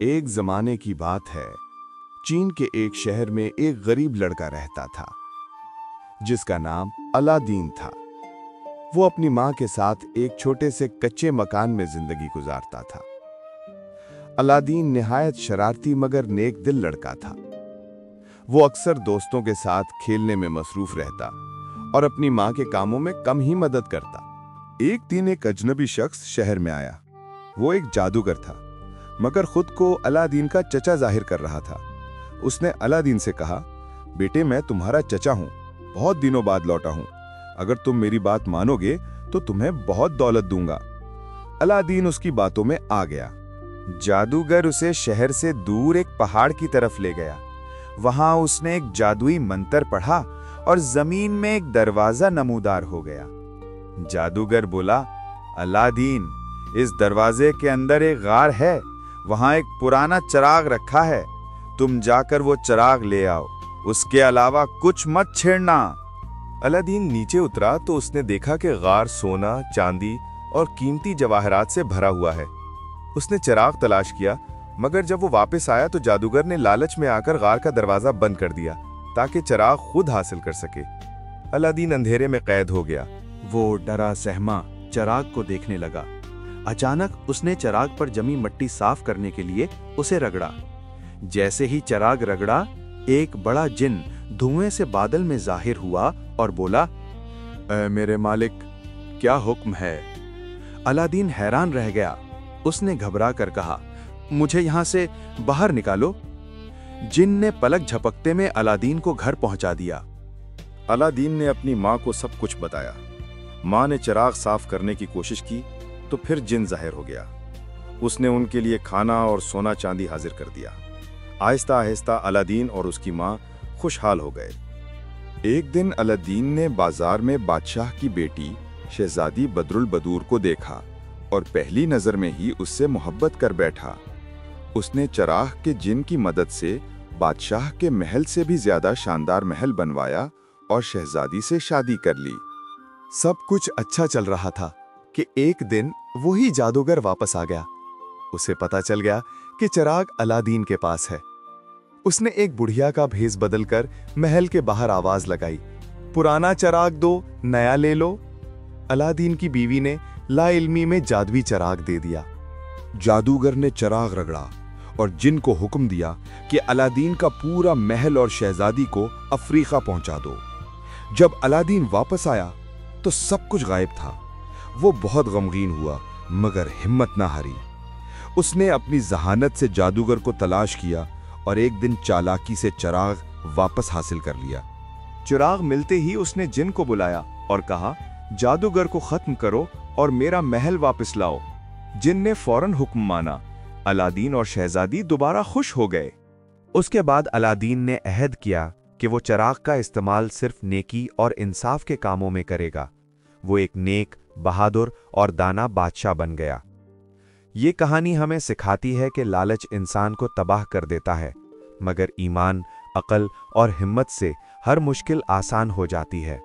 ایک زمانے کی بات ہے، چین کے ایک شہر میں ایک غریب لڑکا رہتا تھا جس کا نام الادین تھا۔ وہ اپنی ماں کے ساتھ ایک چھوٹے سے کچے مکان میں زندگی گزارتا تھا۔ الادین نہایت شرارتی مگر نیک دل لڑکا تھا۔ وہ اکثر دوستوں کے ساتھ کھیلنے میں مصروف رہتا اور اپنی ماں کے کاموں میں کم ہی مدد کرتا۔ ایک دن ایک اجنبی شخص شہر میں آیا۔ وہ ایک جادوگر تھا مگر خود کو الادین کا چچا ظاہر کر رہا تھا۔ اس نے الادین سے کہا، بیٹے میں تمہارا چچا ہوں، بہت دنوں بعد لوٹا ہوں، اگر تم میری بات مانو گے تو تمہیں بہت دولت دوں گا۔ الادین اس کی باتوں میں آ گیا۔ جادوگر اسے شہر سے دور ایک پہاڑ کی طرف لے گیا۔ وہاں اس نے ایک جادوئی منتر پڑھا اور زمین میں ایک دروازہ نمودار ہو گیا۔ جادوگر بولا، الادین، اس دروازے کے اندر ایک غار ہے، وہاں ایک پرانا چراغ رکھا ہے، تم جا کر وہ چراغ لے آؤ، اس کے علاوہ کچھ مت چھیڑنا۔ الادین نیچے اترا تو اس نے دیکھا کہ غار سونا، چاندی اور قیمتی جواہرات سے بھرا ہوا ہے۔ اس نے چراغ تلاش کیا مگر جب وہ واپس آیا تو جادوگر نے لالچ میں آ کر غار کا دروازہ بند کر دیا تاکہ چراغ خود حاصل کر سکے۔ الادین اندھیرے میں قید ہو گیا۔ وہ ڈرا سہما چراغ کو دیکھنے لگا۔ اچانک اس نے چراغ پر جمی مٹی صاف کرنے کے لیے اسے رگڑا۔ جیسے ہی چراغ رگڑا، ایک بڑا جن دھوئیں سے بادل میں ظاہر ہوا اور بولا، اے میرے مالک، کیا حکم ہے؟ الادین حیران رہ گیا۔ اس نے گھبرا کر کہا، مجھے یہاں سے باہر نکالو۔ جن نے پلک جھپکتے میں الادین کو گھر پہنچا دیا۔ الادین نے اپنی ماں کو سب کچھ بتایا۔ ماں نے چراغ صاف کرنے کی کوشش کی تو پھر جن ظاہر ہو گیا۔ اس نے ان کے لیے کھانا اور سونا چاندی حاضر کر دیا۔ آہستہ آہستہ الادین اور اس کی ماں خوشحال ہو گئے۔ ایک دن الادین نے بازار میں بادشاہ کی بیٹی شہزادی بدر البدور کو دیکھا اور پہلی نظر میں ہی اس سے محبت کر بیٹھا۔ اس نے چراغ کے جن کی مدد سے بادشاہ کے محل سے بھی زیادہ شاندار محل بنوایا اور شہزادی سے شادی کر لی۔ سب کچھ اچھا چل رہا تھا کہ ایک دن وہی جادوگر واپس آ گیا۔ اسے پتا چل گیا کہ چراغ الادین کے پاس ہے۔ اس نے ایک بڑھیا کا بھیس بدل کر محل کے باہر آواز لگائی، پرانا چراغ دو، نیا لے لو۔ الادین کی بیوی نے لا علمی میں جادوی چراغ دے دیا۔ جادوگر نے چراغ رگڑا اور جن کو حکم دیا کہ الادین کا پورا محل اور شہزادی کو افریقہ پہنچا دو۔ جب الادین واپس آیا تو سب کچھ غائب تھا۔ وہ بہت غمگین ہوا مگر ہمت نہ ہاری۔ اس نے اپنی ذہانت سے جادوگر کو تلاش کیا اور ایک دن چالاکی سے چراغ واپس حاصل کر لیا۔ چراغ ملتے ہی اس نے جن کو بلایا اور کہا، جادوگر کو ختم کرو اور میرا محل واپس لاؤ۔ جن نے فوراً حکم مانا۔ الادین اور شہزادی دوبارہ خوش ہو گئے۔ اس کے بعد الادین نے عہد کیا کہ وہ چراغ کا استعمال صرف نیکی اور انصاف کے کاموں میں کرے گا۔ وہ ایک نیک، بہادر اور دانا بادشاہ بن گیا۔ یہ کہانی ہمیں سکھاتی ہے کہ لالچ انسان کو تباہ کر دیتا ہے، مگر ایمان، عقل اور ہمت سے ہر مشکل آسان ہو جاتی ہے۔